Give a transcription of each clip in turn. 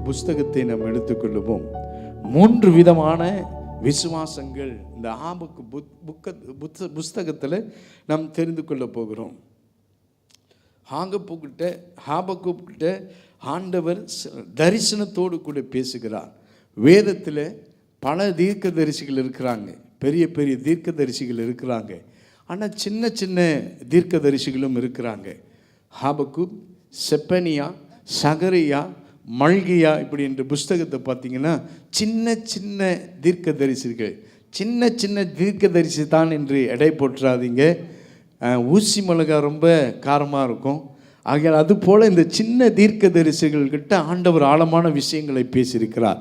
புஸ்தகத்தை நாம் எடுத்துக்கொள்ளுவோம். 3 விதமான விசுவாசங்கள் இந்த ஆபக்கு புஸ்தகத்தில் நாம் தெரிந்து கொள்ள போகிறோம். ஆபக்குக்கிட்ட ஆண்டவர் தரிசனத்தோடு கூட பேசுகிறார். வேதத்தில் பல தீர்க்கதரிசிகள் இருக்கிறாங்க, பெரிய பெரிய தீர்க்கதரிசிகள் இருக்கிறாங்க. ஆனால் சின்ன சின்ன தீர்க்கதரிசிகளும் இருக்கிறாங்க. ஆபக்குக், செப்பனியா, சகரியா, மல்கியா இப்படி என்ற புஸ்தகத்தை பார்த்தீங்கன்னா சின்ன சின்ன தீர்க்கதரிசிகள். சின்ன சின்ன தீர்க்கதரிசி தான் என்று எடை போட்டுறாதீங்க. ஊசி மிளகா ரொம்ப காரமாக இருக்கும். ஆகையால் அதுபோல் இந்த சின்ன தீர்க்கதரிசிகள்கிட்ட ஆண்டவர் ஆழமான விஷயங்களை பேசியிருக்கிறார்.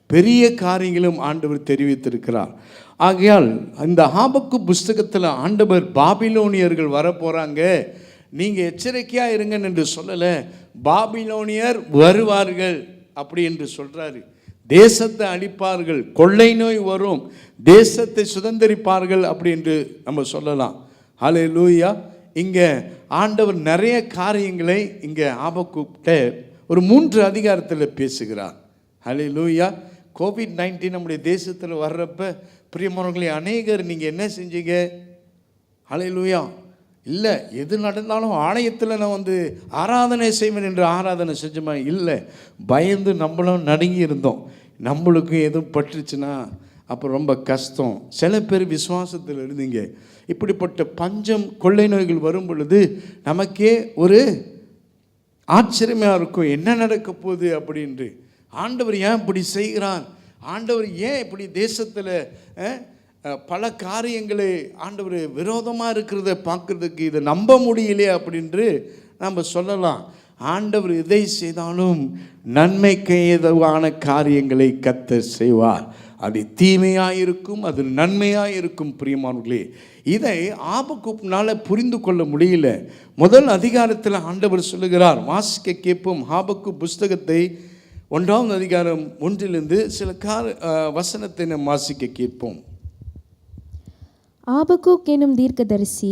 பெரிய காரியங்களும் ஆண்டவர் தெரிவித்திருக்கிறார். ஆகையால் இந்த ஆபக்கு புஸ்தகத்தில் ஆண்டவர் பாபிலோனியர்கள் வரப்போகிறாங்க, நீங்கள் எச்சரிக்கையாக இருங்கன்னு என்று சொல்லலை, பாபிலோனியர் வருவார்கள் அப்படி என்று சொல்கிறாரு. தேசத்தை அழிப்பார்கள், கொள்ளை நோய் வரும், தேசத்தை சுதந்திரிப்பார்கள் அப்படி என்று நம்ம சொல்லலாம். ஹல்லேலூயா. இங்கே ஆண்டவர் நிறைய காரியங்களை இங்கே ஆபக்குக்கிட்ட ஒரு 3 அதிகாரத்தில் பேசுகிறார். ஹல்லேலூயா. COVID-19 நம்முடைய தேசத்தில் வர்றப்ப பிரியமானவர்களே, அநேகர் நீங்கள் என்ன செஞ்சீங்க? ஹல்லேலூயா. இல்லை, எது நடந்தாலும் ஆலயத்தில் நான் ஆராதனை செய்வேன் என்று ஆராதனை செஞ்சோமா? இல்லை, பயந்து நம்மளும் நடுங்கி இருந்தோம். நம்மளுக்கும் எதுவும் பட்டுருச்சுன்னா அப்போ ரொம்ப கஷ்டம். சில பேர் விசுவாசத்தில் இருந்தீங்க. இப்படிப்பட்ட பஞ்சம், கொள்ளை நோய்கள் வரும் பொழுது நமக்கே ஒரு ஆச்சரியமாக இருக்கும், என்ன நடக்க போகுது அப்படின்று. ஆண்டவர் ஏன் இப்படி செய்கிறார்? ஆண்டவர் ஏன் இப்படி தேசத்தில் பல காரியங்களை ஆண்டவர் விரோதமாக இருக்கிறத பார்க்குறதுக்கு இதை நம்ப முடியலையே அப்படின்று நம்ம சொல்லலாம். ஆண்டவர் எதை செய்தாலும் நன்மைக்கு ஏதுவான காரியங்களை கர்த்தர் செய்வார். அது தீமையாக இருக்கும், அது நன்மையாக இருக்கும். பிரியமானவர்களே, இதை ஆபக்குக்கினால புரிந்து கொள்ள முடியல. முதல் அதிகாரத்தில் ஆண்டவர் சொல்லுகிறார், வாசிக்க கேட்போம். ஆபக்கு புஸ்தகத்தை 1ஆம் அதிகாரம் 1 சில வசனத்தை நாம் வாசிக்க கேட்போம். ஆபக்குக் எனும் தீர்க்கதரிசி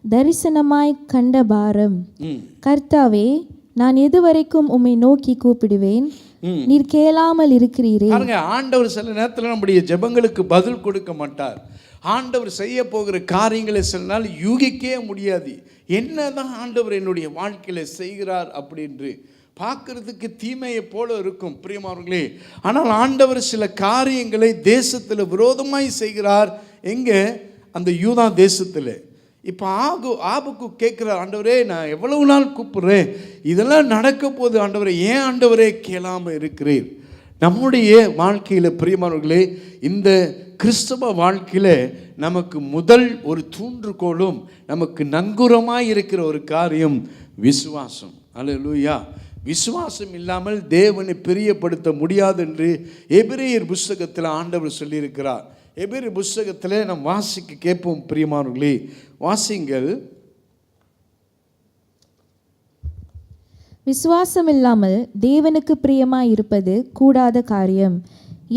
தரிசனமாய் கண்ட பாரம். கர்த்தாவே, நான் எதுவரைக்கும் உம்மை நோக்கி கூப்பிடுவேன், நீர் கேளாமல் இருக்கிறீரே. ஆண்டவர் சில நேரத்தில் நம்முடைய ஜெபங்களுக்கு பதில் கொடுக்க மாட்டார். ஆண்டவர் செய்ய போகிற காரியங்களை சில நாள் யூகிக்கவே முடியாது. என்னதான் ஆண்டவர் என்னுடைய வாழ்க்கையில் செய்கிறார் அப்படின்று பார்க்கறதுக்கு தீமையை போல இருக்கும் பிரியமானவர்களே. ஆனால் ஆண்டவர் சில காரியங்களை தேசத்தில் விரோதமாய் செய்கிறார். எங்கே? அந்த யூதா தேசத்தில். இப்போ ஆபக்கு கேட்குற, ஆண்டவரே நான் எவ்வளவு நாள் கூப்பிட்றேன், இதெல்லாம் நடக்க போது ஆண்டவரே, ஏன் ஆண்டவரே கேளாமல் இருக்கிறீர்? நம்முடைய வாழ்க்கையில் பிரியமானவர்களே, இந்த கிறிஸ்தவ வாழ்க்கையில் நமக்கு முதல் ஒரு தூண்டுகோலும் நமக்கு நங்கூரமாக இருக்கிற ஒரு காரியம் விசுவாசம். அல்லேலூயா. விசுவாசம் இல்லாமல் தேவனை பிரியப்படுத்த முடியாது என்று எபிரேயர் புஸ்தகத்தில் ஆண்டவர் சொல்லியிருக்கிறார். எபிரேயர் புஸ்தகத்தில் நாம் வாசிக்க கேட்போம். பிரியமானவர்களே, வாசிங்கள். விசுவாசம் இல்லாமல் தேவனுக்கு பிரியமாய் இருப்பது கூடாத காரியம்.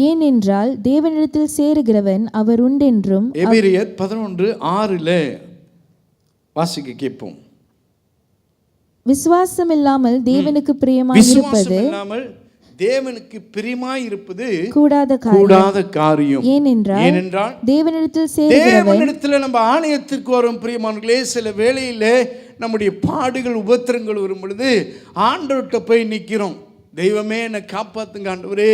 ஏனென்றால் தேவனிடத்தில் சேருகிறவன் அவர் உண்டென்றும். எபிரேயர் 11:6 வாசிக்க கேட்போம். விசுவாசம் இல்லாமல் தேவனுக்கு பிரியமாய் இருப்பது, தேவனுக்கு பிரியமாய் இருப்பது கூடாத காரியம். ஏனென்றால் தேவனிடத்தில் நம்ம ஆலயத்திற்கு வரும் பிரியமானவர்களே, சில வேளையில நம்முடைய பாடுகள், உபத்திரங்கள் வரும் பொழுது ஆண்டவர்கிட்ட போய் நிற்கிறோம். தெய்வமே என்னை காப்பாத்துங்க ஆண்டவரே,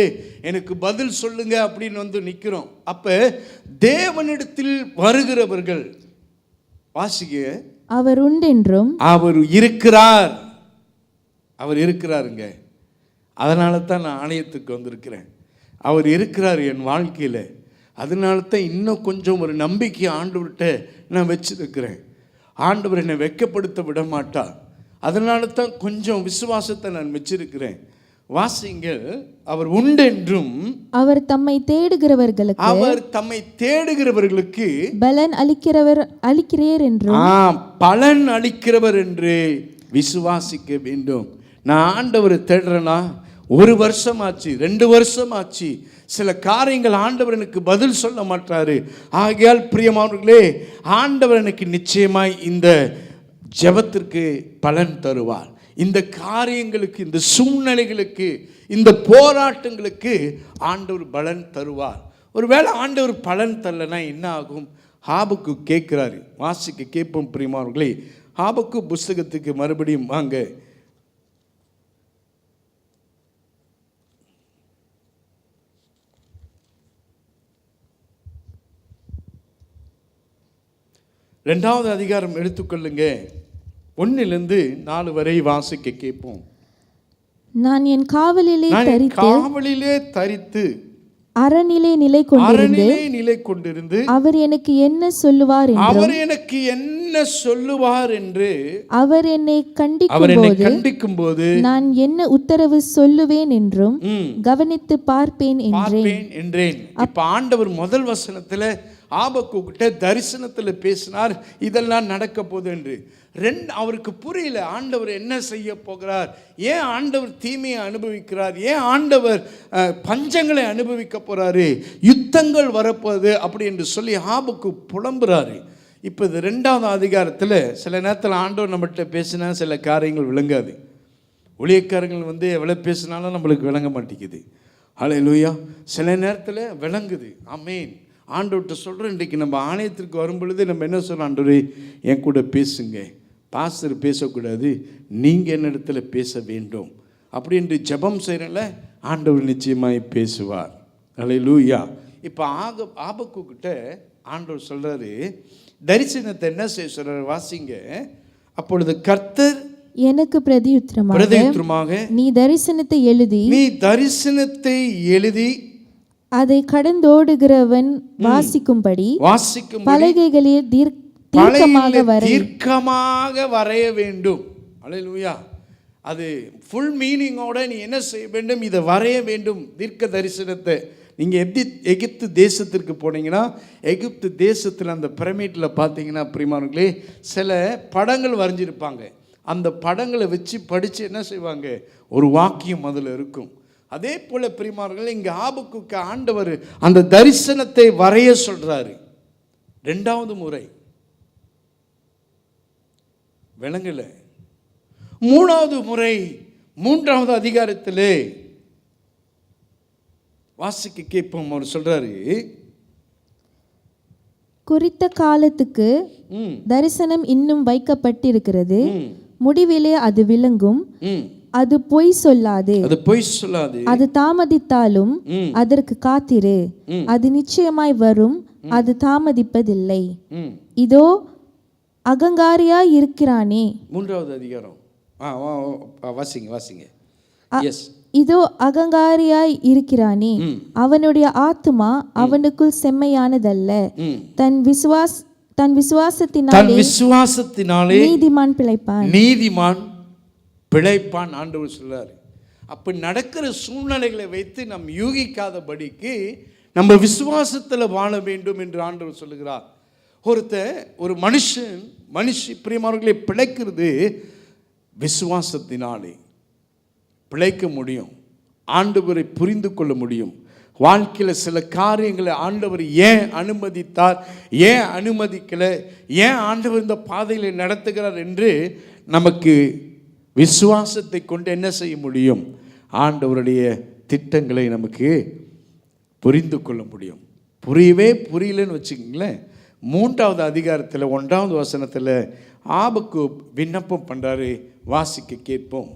எனக்கு பதில் சொல்லுங்க அப்படின்னு நிற்கிறோம். அப்ப தேவனிடத்தில் வருகிறவர்கள் வாசிக்க, அவர் உண்டென்றும், அவர் இருக்கிறார், அவர் இருக்கிறாருங்க. அதனால தான் நான் ஆலயத்துக்கு வந்திருக்கிறேன். அவர் இருக்கிறார் என் வாழ்க்கையில். அதனால தான் இன்னும் கொஞ்சம் ஒரு நம்பிக்கை ஆண்டவர்கிட்ட நான் வச்சிருக்கிறேன். ஆண்டவர் என்னை வெட்கப்படுத்த விட மாட்டார். அதனால தான் கொஞ்சம் விசுவாசத்தை நான் வச்சிருக்கிறேன். வாசிங்கள். அவர் உண்டென்றும், அவர் தம்மை தேடுகிறவர்களுக்கு பலன் அளிக்கிறவர் என்றும், பலன் அளிக்கிறவர் என்று விசுவாசிக்க வேண்டும். நான் ஆண்டவரை தேடுறேன்னா 1 வருஷம் ஆச்சு, 2 வருஷம் ஆச்சு, சில காரியங்கள் ஆண்டவர் எனக்கு பதில் சொல்ல மாட்டாரு. ஆகையால் பிரியமானவர்களே, ஆண்டவர் எனக்கு நிச்சயமாய் இந்த ஜெபத்திற்கு பலன் தருவார். இந்த காரியங்களுக்கு, இந்த சூழ்நிலைகளுக்கு, இந்த போராட்டங்களுக்கு ஆண்டவர் பலன் தருவார். ஒருவேளை ஆண்டவர் பலன் தரலைன்னா என்ன ஆகும்? ஆபக்கு கேட்குறாரு, வாசிக்க கேட்போம் பிரியமானவர்களே. ஆபக்கு புஸ்தகத்துக்கு மறுபடியும் வாங்க. ரெண்டாவது அதிகாரம் எடுத்துக்கொள்ளுங்க, 1-4 வரை வாசிக்க கேட்போம். நான் என் காவலிலே தரித்து அரணிலே நிலை கொண்டிருந்து அவர் எனக்கு என்ன சொல்லுவார் என்று அவர் என்னை கண்டிக்கும் போது நான் என்ன உத்தரவு சொல்லுவேன் என்றும் கவனித்து பார்ப்பேன் என்றேன். இப்ப ஆண்டவர் முதல் வசனத்துல ஆபக்குக்கிட்ட தரிசனத்தில் பேசினார், இதெல்லாம் நடக்க போகுது என்று. அவருக்கு புரியல ஆண்டவர் என்ன செய்ய போகிறார், ஏன் ஆண்டவர் தீமையை அனுபவிக்கிறார், ஏன் ஆண்டவர் பஞ்சங்களை அனுபவிக்க போறாரு, யுத்தங்கள் வரப்போகுது அப்படி என்று சொல்லி ஆபக்கு புலம்புறாரு. இப்போ இது 2வது அதிகாரத்தில் சில நேரத்தில் ஆண்டவர் நம்மகிட்ட பேசினா சில காரியங்கள் விளங்காது. ஊழியக்காரங்கள் எவ்வளோ பேசினாலும் நம்மளுக்கு விளங்க மாட்டேங்குது. ஹல்லேலூயா. சில நேரத்தில் விளங்குது. ஆமென். ஆண்டவர்கிட்ட சொல்கிறேன், இன்றைக்கி நம்ம ஆலயத்திற்கு வரும் பொழுது நம்ம என்ன சொல்கிறோம், ஆண்டவரே என் கூட பேசுங்க, பாஸ்டர் பேசக்கூடாது, நீங்கள் என்னிடத்துல பேச வேண்டும் அப்படின்ட்டு ஜெபம் செய்கிறல ஆண்டவர் நிச்சயமாய் பேசுவார். ஹல்லேலூயா. இப்போ ஆபக்குக்கிட்ட ஆண்டவர் சொல்கிறாரு, தரிசனத்தை என்ன செய்ய சொல்கிறார் வாசிங்க. அப்பொழுது கர்த்தர் எனக்கு பிரதியுத்தரமாக நீ தரிசனத்தை எழுதி அதை கடந்தோடுகிறவன் வாசிக்கும்படி பலகைகளில் தீர்க்கமாக வரைய வேண்டும். அல்லேலூயா. அது ஃபுல் மீனிங்கோட நீ என்ன செய்ய வேண்டும், இதை வரைய வேண்டும். தீர்க்க தரிசனத்தை நீங்கள் எகிப்து தேசத்திற்கு போனீங்கன்னா, எகிப்து தேசத்தில் அந்த பிரமிட்டில் பார்த்தீங்கன்னா பிரியமானவர்களே, சில படங்கள் வரைஞ்சிருப்பாங்க. அந்த படங்களை வச்சு படித்து என்ன செய்வாங்க, ஒரு வாக்கியம் அதில் இருக்கும். அதே போல பிரியமானவர்களே, இங்கே ஆபக்குக்கு ஆண்டவர் அந்த தரிசனத்தை வரைய சொல்றாரு. 2வது முறை விளங்கல. 3வது முறை 3வது அதிகாரத்திலே வாசிக்க கேட்போம். அவர் சொல்றாரு, குறித்த காலத்துக்கு தரிசனம் இன்னும் வைக்கப்பட்டிருக்கிறது, முடிவிலே அது விளங்கும், அது பொய் சொல்லாது, அது தாமதித்தாலும் அதற்கு காத்திரு, அது நிச்சயமாய் வரும், அது தாமதிப்பதில்லை. இதோ அகங்காரியாய் இருக்கிறானே. 3வது அதிகாரம் வாசிங்க. இதோ அகங்காரியாய் இருக்கிறானே, அவனுடைய ஆத்துமா அவனுக்குள் செம்மையானதல்ல, தன் விசுவாசத்தினாலே நீதிமான் பிழைப்பான் ஆண்டவர் சொல்றாரு. அப்ப நடக்கிற சூழ்நிலைகளை வைத்து நம் யூகிக்காதபடிக்கு நம்ம விசுவாசத்தில் வாழ வேண்டும் என்று ஆண்டவர் சொல்லுகிறார். ஒரு மனுஷி பிரியமானவர்களை பிழைக்கிறது விசுவாசத்தினாலே பிழைக்க முடியும். ஆண்டவரை புரிந்து கொள்ள முடியும். வாழ்க்கையில் சில காரியங்களை ஆண்டவர் ஏன் அனுமதித்தார், ஏன் அனுமதிக்கலை, ஏன் ஆண்டவர் இந்த பாதையில் நடத்துகிறார் என்று நமக்கு விசுவாசத்தை கொண்டு என்ன செய்ய முடியும், ஆண்டவருடைய திட்டங்களை நமக்கு புரிந்து கொள்ள முடியும். புரியலன்னு வச்சுக்கோங்களேன். 3வது அதிகாரத்தில் 1வது வசனத்தில் ஆபக்கு விண்ணப்பம் பண்ணுறாரு. வாசிக்க கேட்போம்.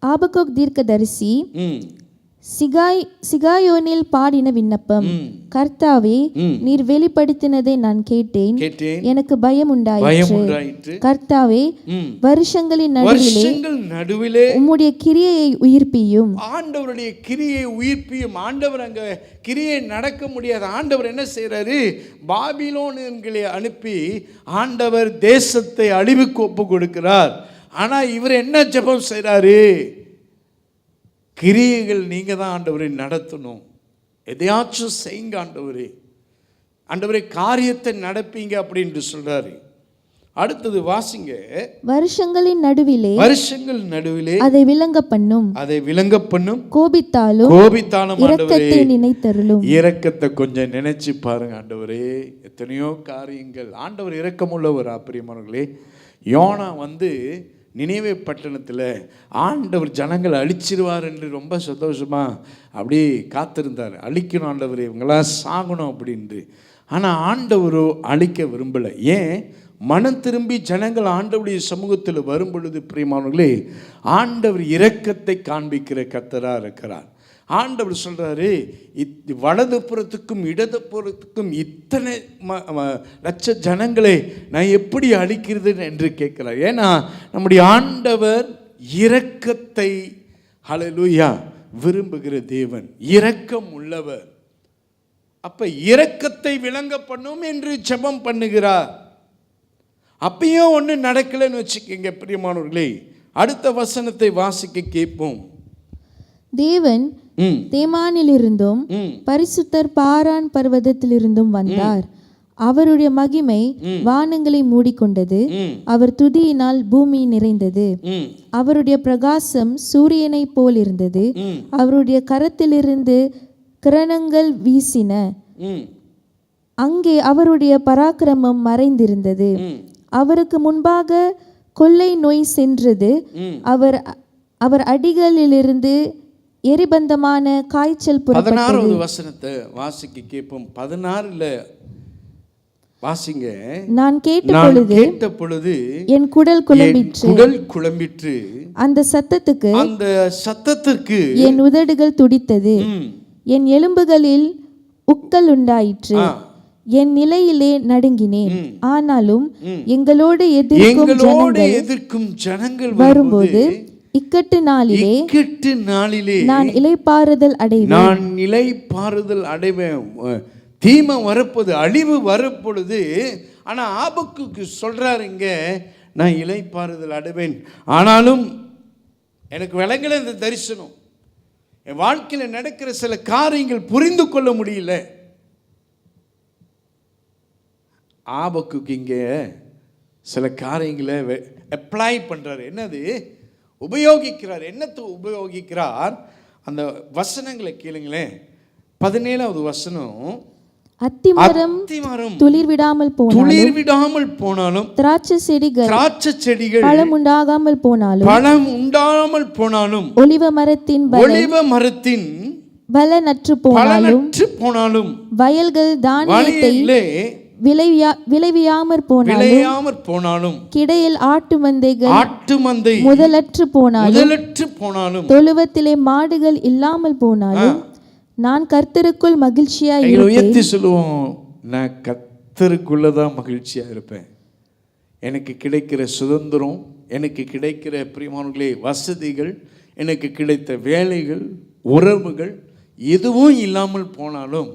ஆபக்கு தீர்க்கதரிசி சிகாயோனில் பாடின விண்ணப்பம். கர்த்தாவே, நீர் வெளிப்படுத்தினதை நான் கேட்டேன், எனக்கு பயம் உண்டாயிற்று. கர்த்தாவே, வருஷங்களின் நடுவிலே உம்முடைய கிரியையை உயிர்ப்பியும். ஆண்டவருடைய கிரியை உயிர்ப்பியும். ஆண்டவர் அங்க கிரியை நடக்க முடியாது. ஆண்டவர் என்ன செய்யறாரு, பாபிலோன்களை அனுப்பி ஆண்டவர் தேசத்தை அழிவுக்கு ஒப்பு கொடுக்கிறார். ஆனா இவர் என்ன ஜெபம் செய்யறாரு, கிரியைகள் நீங்க தான் ஆண்டவரை நடத்தணும், எதையாச்சும் செய்யுங்க ஆண்டவரே காரியத்தை நடப்பீங்க அப்படின்னு சொல்றாரு. அடுத்தது வாசிங்க. வருஷங்களின் நடுவிலே அதை விளங்க பண்ணும், கோபித்தாலும் இரக்கத்தை நினைத்தருளும். இரக்கத்தை கொஞ்சம் நினைச்சு பாருங்க. ஆண்டவரே, எத்தனையோ காரியங்கள் ஆண்டவர் இரக்கமுள்ளவர். பிரியமானவர்களே, யோனா நினிவே பட்டணத்தில் ஆண்டவர் ஜனங்களை அழிச்சிருவார் என்று ரொம்ப சந்தோஷமாக அப்படியே காத்திருந்தார். அழிக்கணும் ஆண்டவர், இவங்களாம் சாகணும் அப்படின்ட்டு. ஆனால் ஆண்டவரோ அழிக்க விரும்பலை. ஏன்? மனம் திரும்பி ஜனங்கள் ஆண்டவருடைய சமூகத்தில் வரும் பொழுது பிரியமானவர்களே, ஆண்டவர் இரக்கத்தை காண்பிக்கிற கர்த்தராக இருக்கிறார். ஆண்டவர் சொல்கிறாரு, வலது புறத்துக்கும் இடது புறத்துக்கும் இத்தனை லட்ச ஜனங்களை நான் எப்படி அழிக்கிறது என்று கேட்கிறார். ஏன்னா நம்முடைய ஆண்டவர் இரக்கத்தை ஹல்லேலூயா விரும்புகிற தேவன், இரக்கம் உள்ளவர். அப்ப இரக்கத்தை விளங்க பண்ணும் என்று ஜெபம் பண்ணுகிறார். அப்பயும் ஒன்று நடக்கலைன்னு வச்சுக்கோங்க பிரியமானவர்களே. அடுத்த வசனத்தை வாசிக்க கேட்போம். தேவன் தேமானிலிருந்தும் பரிசுத்தர் பாரான் பர்வதத்திலிருந்தும் வந்தார். அவருடைய மகிமை வானங்களை மூடிக்கொண்டது. அவர் துதியினால் பூமி நிறைந்தது. அவருடைய பிரகாசம் சூரியனை போல் இருந்தது. அவருடைய கரத்திலிருந்து கிரணங்கள் வீசின. அங்கே அவருடைய பராக்கிரமம் மறைந்திருந்தது. அவருக்கு முன்பாக கொள்ளை நோய் சென்றது. அவர் அடிகளிலிருந்து எரிபந்தமான காய்ச்சல் புறப்பட்டது. 16வது வசனத்தை வாசிக்க கேட்போம். 16ல வாசிங்க. நான் கேட்ட பொழுது என் குடல் குழம்பிற்று. அந்த சத்தத்துக்கு என் உதடுகள் துடித்தது. என் எலும்புகளில் உக்கல் உண்டாயிற்று. என் நிலையிலே நடுங்கினேன். ஆனாலும் எங்களோடு எதிர்க்கும் ஜனங்கள் வரும்போது இக்கட்டு நாளிலே நான் இளைப்பாறுதல் அடைவேன். தீமை வரப்போது, அழிவு வரப்பொழுது. ஆனா ஆபக்குக்கு சொல்றாரு இங்க, நான் இளைப்பாறுதல் அடைவேன். ஆனாலும் எனக்கு விளங்கல இந்த தரிசனம். என் வாழ்க்கையில் நடக்கிற சில காரியங்கள் புரிந்து கொள்ள முடியல. ஆபக்குக்கு இங்க சில காரியங்களை அப்ளை பண்றாரு. என்னது உபயோகிக்கிறார்? என்னத்தை உபயோகிக்கிறார்? அந்த வசனங்களை கேளுங்களேன். 17வது வசனம். அத்திமரம் துளிர் விடாமல் போனாலும் திராட்சை செடிகள் பழம் உண்டாகாமல் போனாலும் ஒலிவ மரத்தின் பலனற்று போனாலும் வயல்கள் தானியத்தை விளைவியாமற் போனாலும் கிடையில் ஆட்டு மந்தை முதலற்று போனாலும் தொழுவத்திலே மாடுகள் இல்லாமல் போனாலும் நான் கர்த்தருக்குள் மகிழ்ச்சியாய் உயர்த்தி சொல்லுவோம். நான் கர்த்தருக்குள்ளதான் மகிழ்ச்சியா இருப்பேன். எனக்கு கிடைக்கிற சுதந்திரம், எனக்கு கிடைக்கிற பிரியமானவர்களே வசதிகள், எனக்கு கிடைத்த வேலைகள், உறவுகள் எதுவும் இல்லாமல் போனாலும்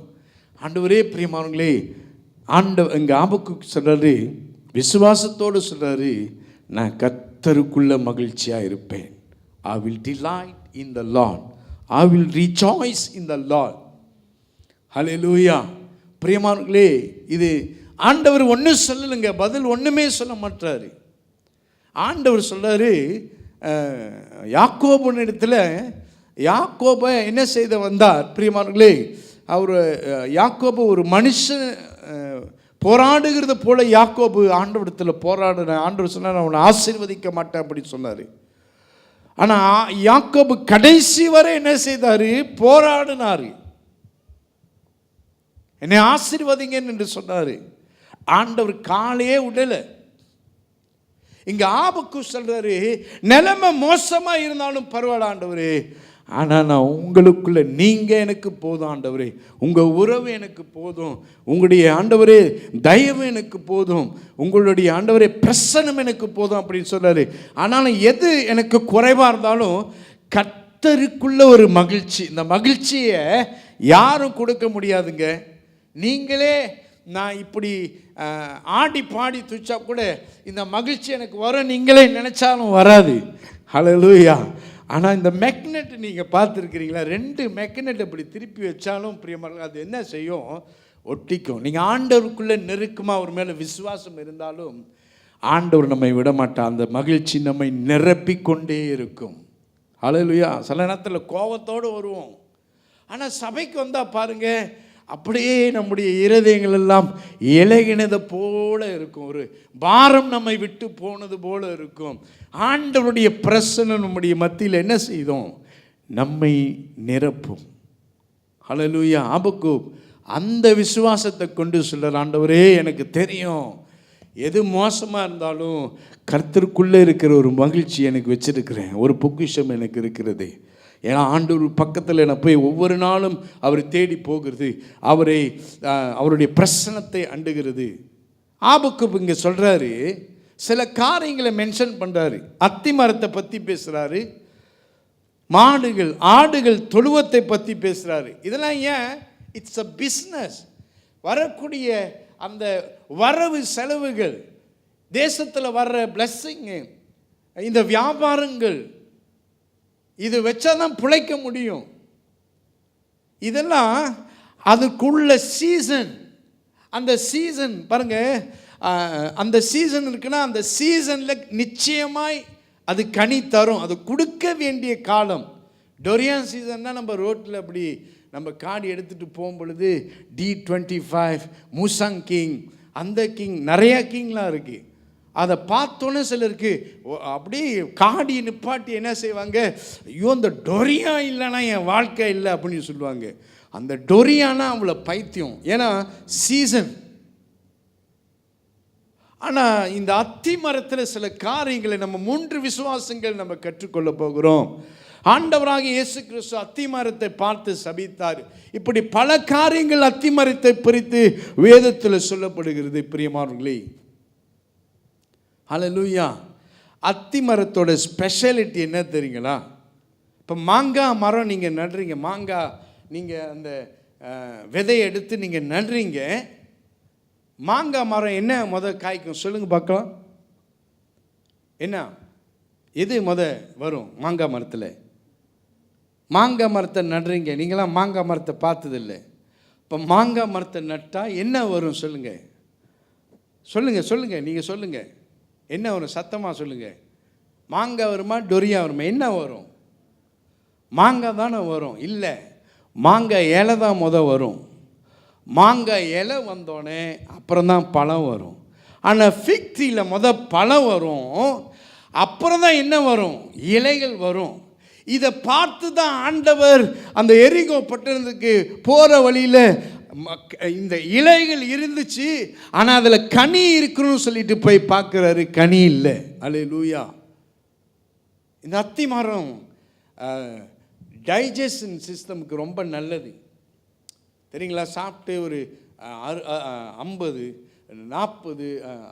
ஆண்டவரே பிரியமானவர்களே, இங்க ஆபக்குக்கு சொல்றாரு, விசுவாசத்தோடு சொல்றாரு, நான் கர்த்தருக்குள்ள மகிழ்ச்சியா இருப்பேன். I will delight in the Lord. I will rejoice in the Lord. Hallelujah. பிரியமானவர்களே, இது ஆண்டவர் ஒன்று சொல்லலைங்க, பதில் ஒன்றுமே சொல்ல மாட்டாரு. ஆண்டவர் சொல்றாரு, யாக்கோபு இடத்துல யாக்கோபை என்ன செய்த வந்தார் பிரியமானவர்களே. யாக்கோபு ஒரு மனுஷன் போராடுகிறது போல யாக்கோபு ஆண்டவரிடத்தில் போராடின. ஆண்டவர் சொன்னார், நான் உன்னை ஆசீர்வதிக்க மாட்டேன் அப்படின்னு சொன்னார். ஆனால் யாக்கோபு கடைசி வரை என்ன செய்தார்? போராடினார். என்னை ஆசீர்வதிங்கன்னு என்று சொன்னார். ஆண்டவர் காலையே விடலை. இங்க ஆபக்கு சொல்றாரு, நிலைமை மோசமா இருந்தாலும் பரவாயில்ல ஆண்டவரே, ஆனால் நான் உங்களுக்குள்ள நீங்கள் எனக்கு போதும் ஆண்டவரே, உங்கள் உறவு எனக்கு போதும், உங்களுடைய ஆண்டவரே தயவு எனக்கு போதும், உங்களுடைய ஆண்டவரே பிரசன்னம் எனக்கு போதும் அப்படின்னு சொல்கிறாரு. ஆனாலும் எது எனக்கு குறைவாக இருந்தாலும் கர்த்தருக்குள்ள ஒரு மகிழ்ச்சி, இந்த மகிழ்ச்சியை யாரும் கொடுக்க முடியாதுங்க. நீங்களே நான் இப்படி ஆடி பாடி துச்சா கூட இந்த மகிழ்ச்சி எனக்கு வரும் நீங்களே நினச்சாலும் வராது. ஹல்லேலூயா. ஆனால் இந்த மேக்னெட் நீங்கள் பார்த்துருக்கிறீங்களா? 2 மேக்னெட் இப்படி திருப்பி வச்சாலும் பிரியமாக அது என்ன செய்யும்? ஒட்டிக்கும். நீங்கள் ஆண்டவருக்குள்ளே நெருக்கமாக ஒரு மேலே விசுவாசம் இருந்தாலும் ஆண்டவர் நம்மை விட மாட்டார். அந்த மகிழ்ச்சி நம்மை நிரப்பிக்கொண்டே இருக்கும். ஹல்லேலூயா. சில நேரத்தில் கோபத்தோடு வருவோம், ஆனால் சபைக்கு வந்தால் பாருங்கள், அப்படியே நம்முடைய இருதயங்கள் எல்லாம் இலகினதை போல இருக்கும். ஒரு பாரம் நம்மை விட்டு போனது போல இருக்கும். ஆண்டவருடைய பிரசன்னம் நம்முடைய மத்தியில் என்ன செய்தோம்? நம்மை நிரப்பும். ஹல்லேலூயா. ஆபக்கூப் அந்த விசுவாசத்தை கொண்டு சொல்கிறார், ஆண்டவரே எனக்கு தெரியும், எது மோசமாக இருந்தாலும் கர்த்தருக்குள்ளே இருக்கிற ஒரு மகிழ்ச்சி எனக்கு வச்சிருக்கிறேன், ஒரு பொக்கிஷம் எனக்கு இருக்கிறது. ஏன்னா ஆண்டவர் பக்கத்தில் நான் போய் ஒவ்வொரு நாளும் அவர் தேடி போகிறது, அவருடைய பிரசனத்தை அண்டுகிறது. ஆபக்கூப் இங்கே சொல்கிறாரு, சில காரியங்களை மென்ஷன் பண்ணுறாரு. அத்தி மரத்தை பற்றி பேசுகிறாரு, மாடுகள் ஆடுகள் தொழுவத்தை பற்றி பேசுகிறாரு. இதெல்லாம் ஏன்? It's a business. வரக்கூடிய அந்த வரவு செலவுகள், தேசத்தில் வர்ற பிளஸ்ஸிங்கு, இந்த வியாபாரங்கள், இது வச்சாதான் பிழைக்க முடியும். இதெல்லாம் அதுக்குள்ள சீசன். அந்த சீசன் பாருங்க, அந்த சீசன் இருக்குன்னா அந்த சீசனில் நிச்சயமாய் அது கனி தரும். அது கொடுக்க வேண்டிய காலம். டொரியான் சீசன்னா நம்ம ரோட்டில் அப்படி நம்ம காடி எடுத்துகிட்டு போகும் பொழுது D25 மூசாங் கிங், அந்த கிங், நிறையா கிங்லாம் இருக்குது. அதை பார்த்தோன்னே சிலருக்கு அப்படி காடி நிப்பாட்டி என்ன செய்வாங்க, ஐயோ இந்த டொரியா இல்லைன்னா என் வாழ்க்கை இல்லை அப்படின்னு சொல்லுவாங்க. அந்த டொரியானா அவளை பைத்தியம், ஏன்னா சீசன். ஆனால் இந்த அத்தி மரத்தில் சில காரியங்களை நம்ம 3 விசுவாசங்கள் நம்ம கற்றுக்கொள்ள போகிறோம். ஆண்டவராக இயேசு கிறிஸ்து அத்தி மரத்தை பார்த்து சபித்தார். இப்படி பல காரியங்கள் அத்தி மரத்தை குறித்து வேதத்தில் சொல்லப்படுகிறது. பிரியமானவர்களே, ஹல்லேலூயா. அத்தி மரத்தோட ஸ்பெஷாலிட்டி என்ன தெரியுங்களா? இப்போ மாங்காய் மரம் நீங்கள் நடுறீங்க, மாங்காய் நீங்கள் அந்த விதையை எடுத்து நீங்கள் நடுறீங்க, மாங்காய் மரம் என்ன காய்க்கும் சொல்லுங்கள் பார்க்கலாம். என்ன எது வரும் மாங்காய் மரத்தில்? மாங்காய் மரத்தை நடுறீங்க, நீங்களாம் மாங்காய் மரத்தை பார்த்ததில்லை. இப்போ மாங்காய் மரத்தை நட்டால் என்ன வரும் சொல்லுங்கள், சொல்லுங்கள் சொல்லுங்கள், நீங்கள் சொல்லுங்கள், என்ன வரும்? சத்தமாக சொல்லுங்கள். மாங்காய் வருமா டொரியா வருமா? என்ன வரும்? மாங்காய் தானே வரும். இல்லை, மாங்காய் இலை தான் வரும். மாங்காய் இலை வந்தோடனே அப்புறம்தான் பழம் வரும். ஆனால் ஃபிக் ட்ரீயில் பழம் வரும், அப்புறம் தான் என்ன வரும்? இலைகள் வரும். இதை பார்த்து தான் ஆண்டவர் அந்த எரிகோ பட்டணத்துக்கு போகிற வழியில் இந்த இலைகள் இருந்துச்சு, ஆனால் அதில் கனி இருக்குன்னு சொல்லிட்டு போய் பார்க்குறாரு, கனி இல்லை. அல்லேலூயா. இந்த அத்தி மரம் டைஜஷன் சிஸ்டமுக்கு ரொம்ப நல்லது தெரியுங்களா? சாப்பிட்டு ஒரு 50, 40,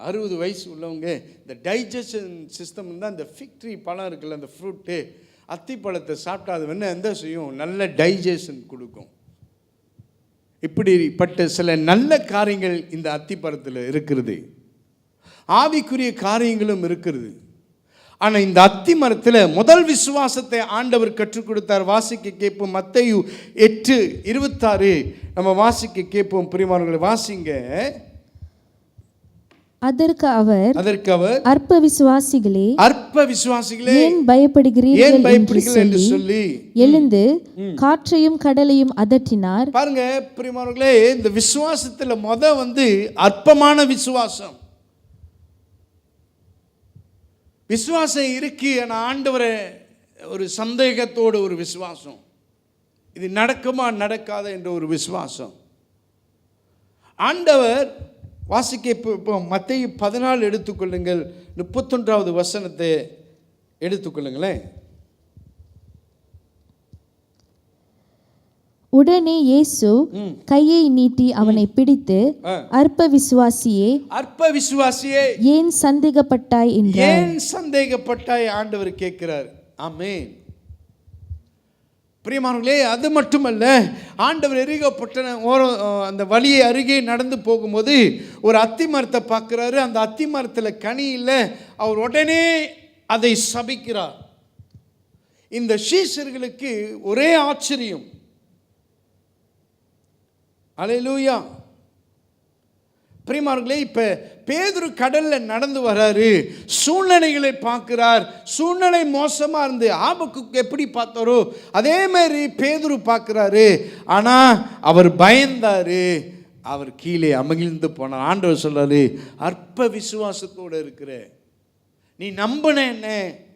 60 வயசு உள்ளவங்க இந்த டைஜஷன் சிஸ்டம் தான். இந்த ஃபிக் ட்ரீ பழம் இருக்குல்ல, அந்த ஃப்ரூட்டு, அத்தி பழத்தை சாப்பிட்டா அது எந்த செய்யும்? நல்ல டைஜஷன் கொடுக்கும். இப்படிப்பட்ட சில நல்ல காரியங்கள் இந்த அத்தி பழத்தில் இருக்கிறது, ஆவிக்குரிய காரியங்களும் இருக்கிறது. ஆனால் இந்த அத்தி மரத்தில் முதல் விசுவாசத்தை ஆண்டவர் கற்றுக் கொடுத்தார். வாசிக்க கேட்போம். மத்தேயு 8:26 நம்ம வாசிக்க கேட்போம். பிரியமானவர்களை வாசிங்க. அதற்கு அவர் அற்ப விசுவாசிகளே ஏன் பயப்படுகிறீர்கள் என்று சொல்லி எழுந்து காற்றையும் கடலையும் அதட்டினார். பாருங்க பிரியமானவர்களே, இந்த விசுவாசத்தில் அற்பமான விசுவாசம். விசுவாசம் இருக்கு, ஆனால் ஆண்டவரை ஒரு சந்தேகத்தோடு ஒரு விசுவாசம், இது நடக்குமா நடக்காத என்ற ஒரு விசுவாசம். ஆண்டவர் வாசிக்க இப்போ மத்தேயு 14 எடுத்துக்கொள்ளுங்கள், 31வது வசனத்தை எடுத்துக்கொள்ளுங்களேன். உடனே இயேசு கையை நீட்டி அவனை பிடித்து, அற்ப விசுவாசியே ஏன் சந்தேகப்பட்டாய் என்றார். ஏன் சந்தேகப்பட்டாய் ஆண்டவர் கேட்கிறார். ஆமென். பிரியமானவர்களே, அது மட்டுமல்ல, ஆண்டவர் எரிகோ பட்டணம் அந்த வழியை அருகே நடந்து போகும்போது ஒரு அத்தி மரத்தை பார்க்குறாரு. அந்த அத்தி மரத்தில் கனி இல்லை. அவர் உடனே அதை சபிக்கிறார். இந்த சீஷர்களுக்கு ஒரே ஆச்சரியம். அல்லேலூயா. பிரியமானவர்களே, இப்போ பேதுரு கடலில் நடந்து வர்றாரு, சூழ்நிலைகளை பார்க்குறார். சூழ்நிலை மோசமாக இருந்து ஆபக்குக்கு எப்படி பார்த்தாரோ அதே மாதிரி பேதுரு பார்க்குறாரு. ஆனால் அவர் பயந்தார், அவர் கீழே அமகிழ்ந்து போனார். ஆண்டவர் சொல்றாரு, அற்ப விசுவாசத்தோடு இருக்கிற நீ நம்பின என்ன,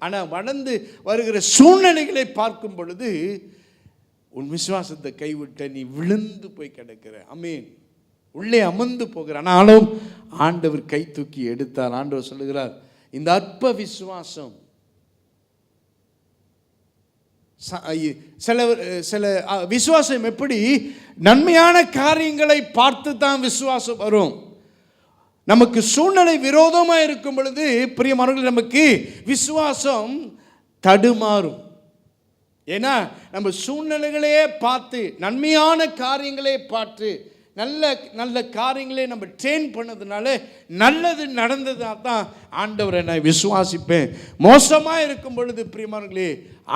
ஆனால் வளர்ந்து வருகிற சூழ்நிலைகளை பார்க்கும் பொழுது உன் விசுவாசத்தை கைவிட்ட நீ விழுந்து போய் கிடக்கிற. ஆமென். உள்ளே அமர்ந்து போகிற. ஆனாலும் ஆண்டவர் கை தூக்கி எடுத்தார். ஆண்டவர் சொல்லுகிறார், இந்த அற்ப விசுவாசம் சில விசுவாசம் எப்படி நன்மையான காரியங்களை பார்த்து தான் விசுவாசம் வரும். நமக்கு சூழ்நிலை விரோதமாக இருக்கும் பொழுது பிரியமானவர்களே, நமக்கு விசுவாசம் தடுமாறும். ஏன்னா நம்ம சூழ்நிலைகளையே பார்த்து, நன்மையான காரியங்களே பார்த்து, நல்ல நல்ல காரியங்களே நம்ம ட்ரெயின் பண்ணதுனால நல்லது நடந்ததா தான் ஆண்டவரை நான் விசுவாசிப்பேன். மோசமாக இருக்கும் பொழுது பிரியமானவர்களே,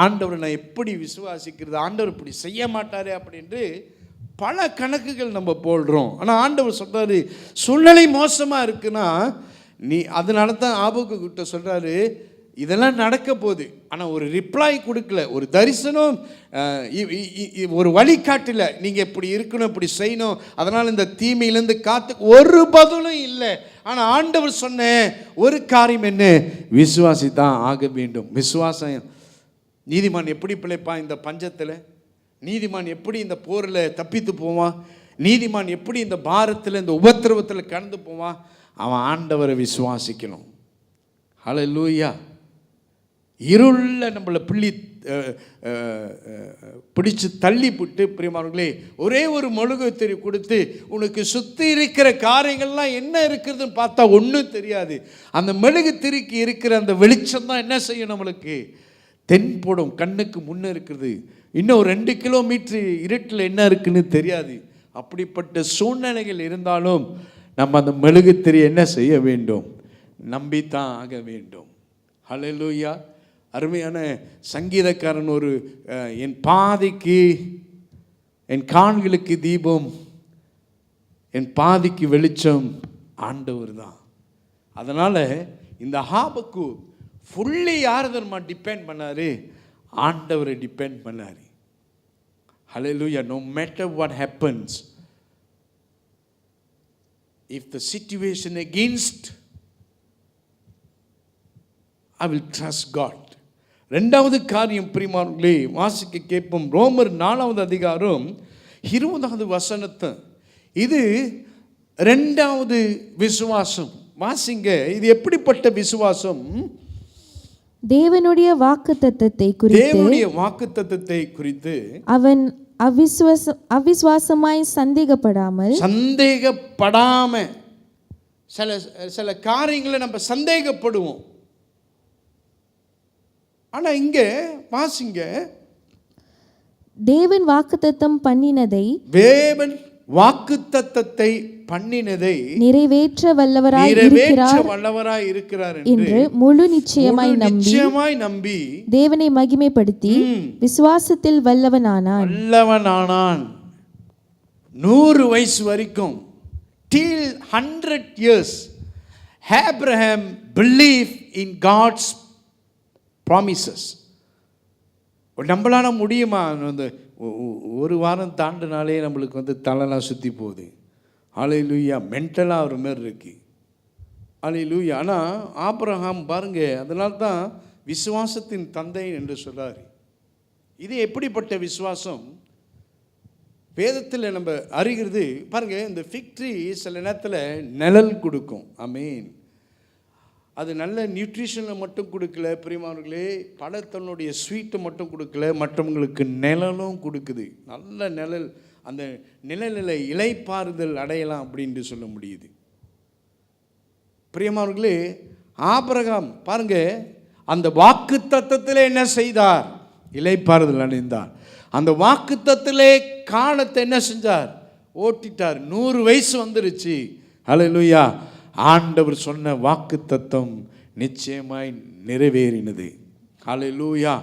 ஆண்டவரை நான் எப்படி விசுவாசிக்கிறது, ஆண்டவர் இப்படி செய்ய மாட்டாரே அப்படின்ட்டு பல கணக்குகள் நம்ம போடுறோம். ஆனால் ஆண்டவர் சொல்கிறாரு, சூழ்நிலை மோசமாக இருக்குன்னா நீ, அதனால தான் ஆபக்கு கிட்ட சொல்கிறாரு, இதெல்லாம் நடக்க போகுது. ஆனால் ஒரு ரிப்ளை கொடுக்கல, ஒரு தரிசனம், ஒரு வழிகாட்டல, நீங்கள் இப்படி இருக்கணும், இப்படி செய்யணும், அதனால் இந்த தீமையிலேருந்து காத்து ஒரு பதிலும் இல்லை. ஆனால் ஆண்டவர் சொன்ன ஒரு காரியம் என்ன, விசுவாசி தான் ஆக வேண்டும். விசுவாசம். நீதிமான் எப்படி பிழைப்பான் இந்த பஞ்சத்தில்? நீதிமான் எப்படி இந்த போரில் தப்பித்து போவான்? நீதிமான் எப்படி இந்த பாரத்தில், இந்த உபத்திரவத்தில் கடந்து போவான்? அவன் ஆண்டவரை விசுவாசிக்கணும். ஹல்லேலூயா. இருள நம்மளை பிடிச்சு தள்ளி போட்டு பிரியமானவர்களே, ஒரே ஒரு மெழுகுத்திரி கொடுத்து உனக்கு சுற்றி இருக்கிற காரியங்கள்லாம் என்ன இருக்கிறதுன்னு பார்த்தா ஒன்றும் தெரியாது. அந்த மெழுகுத்திரிக்கு இருக்கிற அந்த வெளிச்சம் தான் என்ன செய்யும், நம்மளுக்கு தென்படும். கண்ணுக்கு முன்னே இருக்கிறது, இன்னும் 2 கிலோமீட்டர் இருட்டில் என்ன இருக்குன்னு தெரியாது. அப்படிப்பட்ட சூழ்நிலைகள் இருந்தாலும் நம்ம அந்த மெழுகுத்திரி என்ன செய்ய வேண்டும், நம்பித்தான் ஆக வேண்டும். ஹல்லேலூயா. அருமையான சங்கீதக்காரன் ஒரு என் பாதைக்கு, என் கால்களுக்கு தீபம், என் பாதைக்கு வெளிச்சம் ஆண்டவர் தான். அதனால் இந்த ஆபக்கு ஃபுல்லி யார் தெரியுமா டிபெண்ட் பண்ணார், ஆண்டவரை டிபெண்ட் பண்ணார். Hallelujah. No matter what happens, if the situation against, I will trust God. ரெண்டாவது காரியம் பிரியமானவர்களே, வாசிக்க கேட்போம். ரோமர் 4வது அதிகாரம் 20வது வசனத்தை. இது ரெண்டாவது விசுவாசம். வாசிங்க, இது எப்படிப்பட்ட விசுவாசம்? தேவனுடைய வாக்குத்தத்தத்தை குறித்து அவன் அவிசுவாசமாய் சந்தேகப்படாம சில காரியங்களை நம்ம சந்தேகப்படுவோம். ஆனா இங்க வாசிங்க, தேவன் வாக்குத்தத்தம் பண்ணினதை நிறைவேற்ற வல்லவராய் இருக்கிறார் என்று முழு நிச்சயமாய் நம்பி தேவனை மகிமைப்படுத்தி விசுவாசத்தில் வல்லவனானான். 100 வயசு வரைக்கும், till 100 years, Abraham believed in God's promises. நம்மளால முடியுமா? அந்த ஒரு வாரம் தாண்டினாலே நம்மளுக்கு தலைலாம் சுற்றி போகுது. ஹல்லேலூயா. மென்டலாக ஒரு மாதிரி இருக்கு. ஹல்லேலூயா. ஆனால் ஆபிரகாம் பாருங்க, அதனால தான் விசுவாசத்தின் தந்தை என்று சொல்றாரு. இது எப்படிப்பட்ட விசுவாசம் வேதத்தில் நம்ம அறிகிறது பாருங்க. இந்த ஃபிக் ட்ரீ சில நேரத்தில் நிழல் கொடுக்கும். ஆமீன். அது நல்ல நியூட்ரிஷனை மட்டும் கொடுக்கல பிரியமானவர்களே, பழத்தனுடைய ஸ்வீட்டை மட்டும் கொடுக்கல, மற்றவங்களுக்கு நிழலும் கொடுக்குது. நல்ல நிழல், அந்த நிழலில் இளைப்பாறுதல் அடையலாம் அப்படின்ட்டு சொல்ல முடியுது. பிரியமானவர்களே, ஆபிரகாம் பாருங்க, அந்த வாக்கு தத்தத்திலே என்ன செய்தார்? இளைப்பாறுதல் அடைந்தார். அந்த வாக்கு தத்தத்திலே காலத்தை என்ன செஞ்சார்? ஓட்டிட்டார். 100 வயசு வந்துருச்சு. ஹல்லேலூயா. ஆண்டவர் சொன்ன வாக்கு தத்தம் நிச்சயமாய் நிறைவேறினது. ஹல்லேலூயா.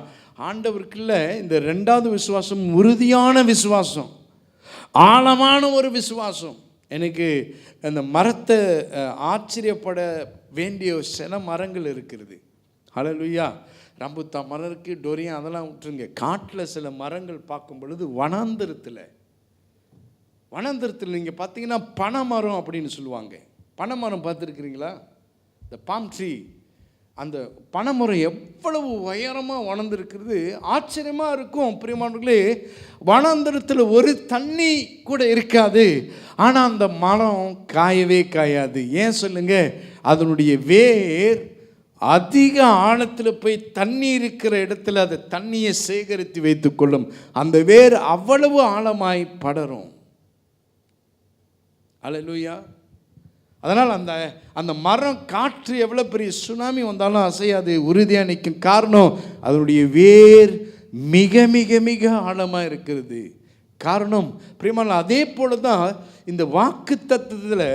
ஆண்டவருக்குள்ள இந்த ரெண்டாவது விசுவாசம் உறுதியான விசுவாசம், ஆழமான ஒரு விசுவாசம். எனக்கு அந்த மரத்தை ஆச்சரியப்பட வேண்டிய சில மரங்கள் இருக்கிறது. ஹல்லேலூயா. ரம்புத்தா மரம் இருக்குது, டொரியா அதெல்லாம் விட்டுருங்க. காட்டில் சில மரங்கள் பார்க்கும் பொழுது வனாந்தரத்தில் நீங்கள் பார்த்தீங்கன்னா பனைமரம் அப்படின்னு சொல்லுவாங்க. பனைமரம் பார்த்துருக்குறீங்களா? இந்த பாம் ட்ரீ, அந்த பனைமரம் எவ்வளவு உயரமாக வளர்ந்துருக்கிறது, ஆச்சரியமாக இருக்கும். பிரியமானவர்களே, வனாந்தரத்தில் ஒரு தண்ணி கூட இருக்காது, ஆனால் அந்த மரம் காயவே காயாது. ஏன் சொல்லுங்க? அதனுடைய வேர் அதிக ஆழத்தில் போய் தண்ணி இருக்கிற இடத்துல அதை தண்ணியை சேகரித்து வைத்துக்கொள்ளும். அந்த வேர் அவ்வளவு ஆழமாய் படரும். அல்லேலூயா. அதனால் அந்த மரம் காற்று எவ்வளோ பெரிய சுனாமி வந்தாலும் அசையாது, உறுதியாக நிற்கும். காரணம், அதனுடைய வேர் மிக மிக மிக ஆழமாக இருக்கிறது. காரணம் பிரியமான, அதே போல தான் இந்த வாக்கு தத்துவத்தில்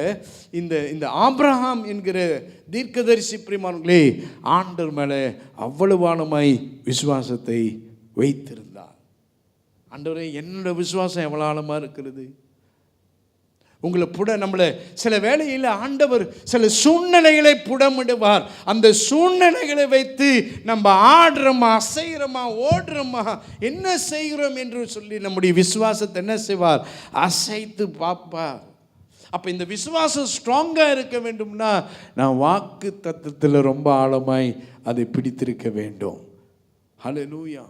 இந்த ஆபிரகாம் என்கிற தீர்க்கதரிசி பிரியமானங்களே ஆண்டவர் மேலே அவ்வளவு ஆழமாய் விசுவாசத்தை வைத்திருந்தார். ஆண்டவரே, என்னோட விசுவாசம் எவ்வளோ ஆழமாக இருக்கிறது. உங்களை நம்மளை சில வேளையில் ஆண்டவர் சில சூழ்நிலைகளை புடமிடுவார். அந்த சூழ்நிலைகளை வைத்து நம்ம ஆடுறோமா, அசைகிறோமா, ஓடுறோமா, என்ன செய்கிறோம் என்று சொல்லி நம்முடைய விசுவாசத்தை என்ன செய்வார்? அசைத்து பார்ப்பார். அப்போ இந்த விசுவாசம் ஸ்ட்ராங்காக இருக்க வேண்டும்னா நான் வாக்கு தத்துவத்தில் ரொம்ப ஆழமாய் அதை பிடித்திருக்க வேண்டும். ஹல்லேலூயா.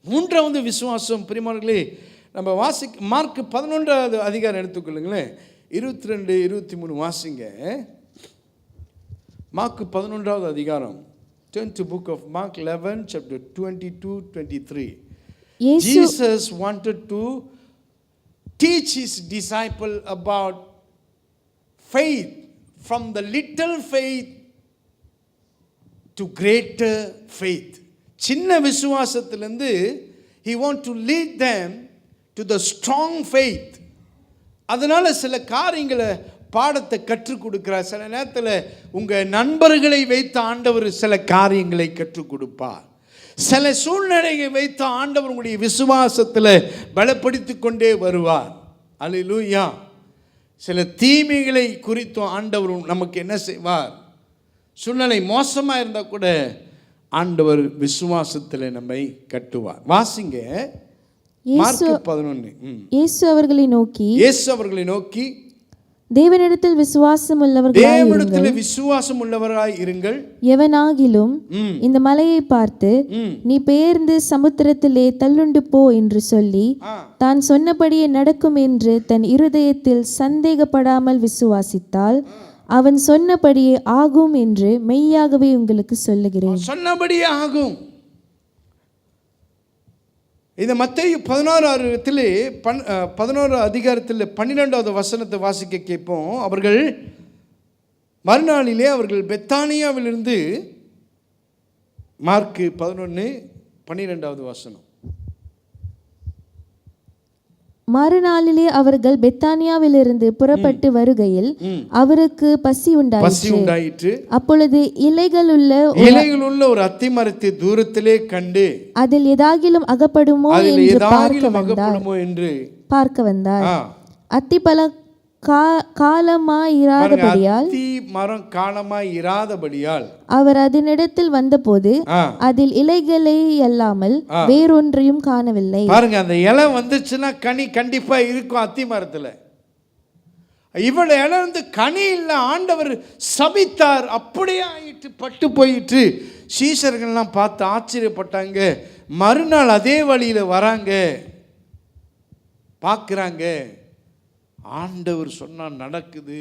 மூன்றாவது விசுவாசம் பிரியமானவர்களே, நம்ம மார்க் 11வது அதிகாரம் எடுத்துக்கொள்ளுங்களேன். 22, 23 வாசிங்க. மார்க் 11வது அதிகாரம். Turn to book of Mark 11, chapter 22, 23. Jesus wanted to teach his disciple about faith, from the little faith to greater faith. சின்ன விசுவாசத்திலிருந்து he want to lead them to the strong faith. அதனால சில காரியங்களை பாடத்தை கற்றுக் கொடுக்கிறார். சில நேரத்தில் உங்கள் நண்பர்களை வைத்து ஆண்டவர் சில காரியங்களை கற்றுக் கொடுப்பார். சில சூழ்நிலையை வைத்து ஆண்டவர் உங்களுடைய விசுவாசத்தில் பலப்படுத்தி கொண்டே வருவார். அல்லேலூயா. சில தீமைகளை குறித்தும் ஆண்டவர் நமக்கு என்ன செய்வார்? சூழ்நிலை மோசமாக இருந்தால் கூட ஆண்டவர் விசுவாசத்தில் நம்மை கட்டுவார். வாசிங்க மார்க் 11. இயேசு அவர்களை நோக்கி தேவனிடத்தில் விசுவாசம் உள்ளவராய் இருங்கள். எவனாகிலும் இந்த மலையை பார்த்து நீ பெயர்ந்து சமுத்திரத்திலே தள்ளுண்டு போ என்று சொல்லி தான் சொன்னபடியே நடக்கும் என்று தன் இருதயத்தில் சந்தேகப்படாமல் விசுவாசித்தால் அவன் சொன்னபடியே ஆகும் என்று மெய்யாகவே உங்களுக்கு சொல்லுகிறேன். சொன்னபடியே ஆகும். இந்த மத்தேயு 11 அதிகாரத்தில் 12வது வசனத்தை வாசிக்க கேட்போம். அவர்கள் மறுநாளிலே அவர்கள் பெத்தானியாவிலிருந்து, மார்க் 11:12வது வசனம். மறுநாளிலே அவர்கள் பெத்தானியாவிலிருந்து புறப்பட்டு வருகையில் அவருக்கு பசி உண்டாயிற்று. அப்பொழுது இலைகளுள்ள ஒரு அத்தி மரத்தை தூரத்திலே கண்டு அதில் ஏதாகிலும் அகப்படுமோ என்று பார்க்க வந்தார். அத்திப்பழம் காலமாயிராதபடியால் அவர் அதனிடத்தில் வந்தபோது அதில் இலைகளை அல்லாமல் வேறொன்றையும் காணவில்லை. பாருங்க, அந்த இலை வந்துச்சுன்னா கனி கண்டிப்பா இருக்கும் அத்தி மரத்துல. இவ்வளவு இலை வந்து கனி இல்லை, ஆண்டவர் சபித்தார். அப்படியே ஆயிட்டு, பட்டு போயிட்டு. சீஷர்கள்லாம் பார்த்து ஆச்சரியப்பட்டாங்க. மறுநாள் அதே வழியில வராங்க, பார்க்குறாங்க. ஆண்டவர் சொன்னால் நடக்குது,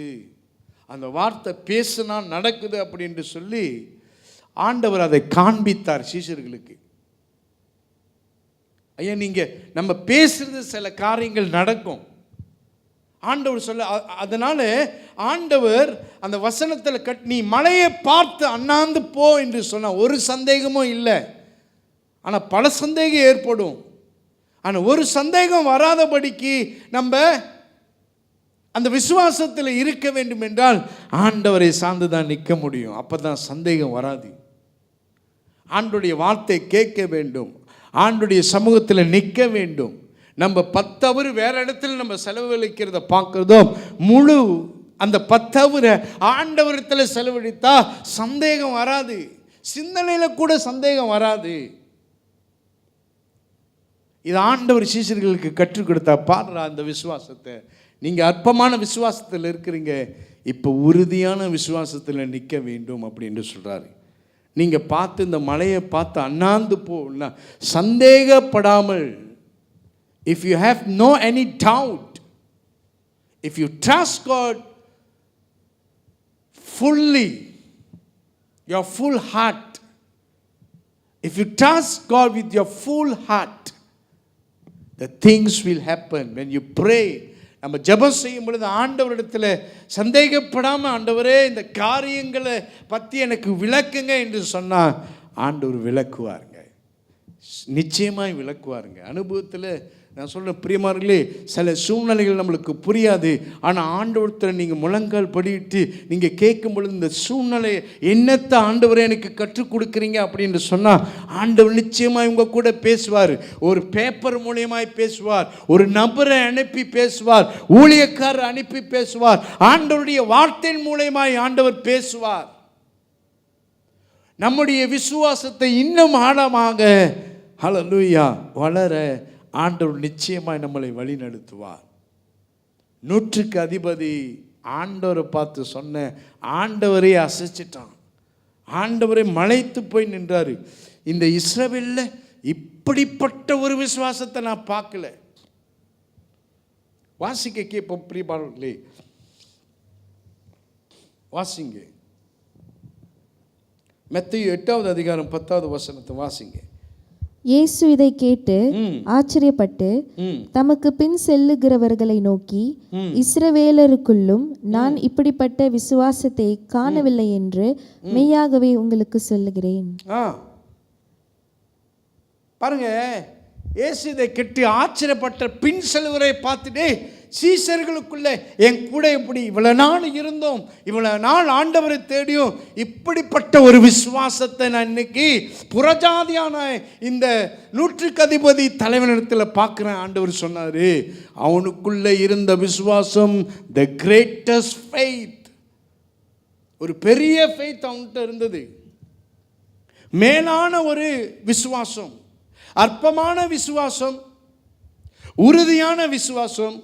அந்த வார்த்தை பேசுனா நடக்குது அப்படின்னு சொல்லி ஆண்டவர் அதை காண்பித்தார் சீஷர்களுக்கு. ஐயா, நீங்கள் நம்ம பேசுறது சில காரியங்கள் நடக்கும், ஆண்டவர் சொல்ல. அதனால ஆண்டவர் அந்த வசனத்தில் நீ மலையை பார்த்து அண்ணாந்து போ என்று சொன்ன ஒரு சந்தேகமும் இல்லை. ஆனால் பல சந்தேகம் ஏற்படும். ஆனால் ஒரு சந்தேகம் வராதபடிக்கு நம்ம அந்த விசுவாசத்தில் இருக்க வேண்டும் என்றால் ஆண்டவரை சார்ந்து தான் நிற்க முடியும். அப்போ தான் சந்தேகம் வராது. ஆண்டுடைய வார்த்தை கேட்க வேண்டும், ஆண்டுடைய சமூகத்தில் நிற்க வேண்டும். நம்ம 10 ஹவர் வேற இடத்துல நம்ம செலவழிக்கிறத பார்க்கிறதும், முழு அந்த 10 ஹவர் ஆண்டவரத்தில் செலவழித்தா சந்தேகம் வராது, சிந்தனையில கூட சந்தேகம் வராது. இது ஆண்டவர் சீஷர்களுக்கு கற்றுக் கொடுத்தா. பாடுறா அந்த விசுவாசத்தை. நீங்க அற்பமான விசுவாசத்தில் இருக்கிறீங்க, இப்போ உறுதியான விசுவாசத்தில் நிற்க வேண்டும் அப்படின்னு சொல்றாரு. நீங்க பார்த்து இந்த மலையை பார்த்து அண்ணாந்து போனா சந்தேகப்படாமல், if you have no any doubt, if you trust God fully, your full heart, if you trust God with your full heart, the things will happen. When you pray, நம்ம ஜெபம் செய்யும் பொழுது ஆண்டவரிடத்தில் சந்தேகப்படாமல், ஆண்டவரே இந்த காரியங்களை பற்றி எனக்கு விளக்குங்க என்று சொன்னால் ஆண்டவர் விளக்குவாருங்க, நிச்சயமாய் விளக்குவாருங்க. அனுபவத்தில் நான் சொல்கிறேன் பிரியமானவர்களே, சில சூழ்நிலைகள் நம்மளுக்கு புரியாது. ஆனால் ஆண்டவரத்தில் நீங்கள் முழங்கால் படிட்டு நீங்கள் கேட்கும் பொழுது இந்த சூழ்நிலையை என்னத்தை ஆண்டவரை எனக்கு கற்றுக் கொடுக்குறீங்க அப்படின்னு சொன்னால் ஆண்டவர் நிச்சயமாக உங்கள் கூட பேசுவார். ஒரு பேப்பர் மூலியமாய் பேசுவார், ஒரு நபரை அனுப்பி பேசுவார், ஊழியக்காரர் அனுப்பி பேசுவார், ஆண்டவருடைய வார்த்தையின் மூலியமாய் ஆண்டவர் பேசுவார். நம்முடைய விசுவாசத்தை இன்னும் ஆழமாக ஹல்லேலூயா வளர ஆண்டவர் நிச்சயமாய் நம்மளை வழி நடத்துவார். 100க்கு அதிபதி ஆண்டவரை பார்த்து சொன்ன, ஆண்டவரே அசைச்சிட்டான், ஆண்டவரை மலைத்து போய் நின்றாரு. இந்த இஸ்ரவேல்ல இப்படிப்பட்ட ஒரு விசுவாசத்தை நான் பார்க்கல. வாசிக்க கேட்போம் பிரியமானவர்களே, வாசிங்க. மத்தேயு 8வது அதிகாரம் 10வது வசனத்தை வாசிங்க. இயேசு இதை கேட்டு ஆச்சரியப்பட்டு தமக்கு பின் செல்லுகிறவர்களை நோக்கி, இஸ்ரவேலருக்குள்ளும் நான் இப்படிப்பட்ட விசுவாசத்தை காணவில்லை என்று மெய்யாகவே உங்களுக்கு சொல்லுகிறேன். பாருங்க, இயேசு இதை கேட்டு ஆச்சரியப்பட்ட பின் செல்வரை பார்த்துட்டு, சீசர்களுக்குள்ள என் கூட இப்படி இவ்வளவு நாள் இருந்தோம், இவ்வளவு நாள் ஆண்டவரை தேடியும் இப்படிப்பட்ட ஒரு விசுவாசத்தை நான் இன்னைக்கு புறஜாதியான இந்த 100க்கு அதிபதி தலைவனிடத்தில் பார்க்குறேன். ஆண்டவர் சொன்னாரு, அவனுக்குள்ள இருந்த விசுவாசம் த கிரேட்டஸ்ட் ஃபெய்த், ஒரு பெரிய ஃபெய்த் அவன்கிட்ட இருந்தது. மேலான ஒரு விசுவாசம், அற்பமான விசுவாசம், உறுதியான விசுவாசம்,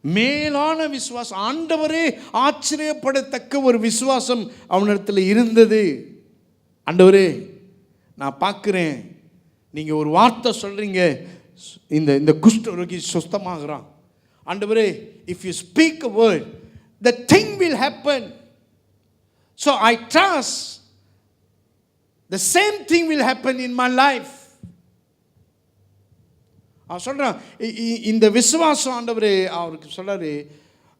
மேலான விசுவாசம், ஆண்டவரே ஆச்சரியப்படத்தக்க ஒரு விசுவாசம் அவனிடத்தில் இருந்தது. ஆண்டவரே நான் பார்க்குறேன், நீங்கள் ஒரு வார்த்தை சொல்கிறீங்க, இந்த குஷ்டரோகி சுத்தமாகறான். ஆண்டவரே, if you speak a word the thing will happen. So I trust the same thing will happen in my life. அவன் சொல்கிறான், இந்த விசுவாசம் ஆண்டவரே அவருக்கு சொல்கிறாரு.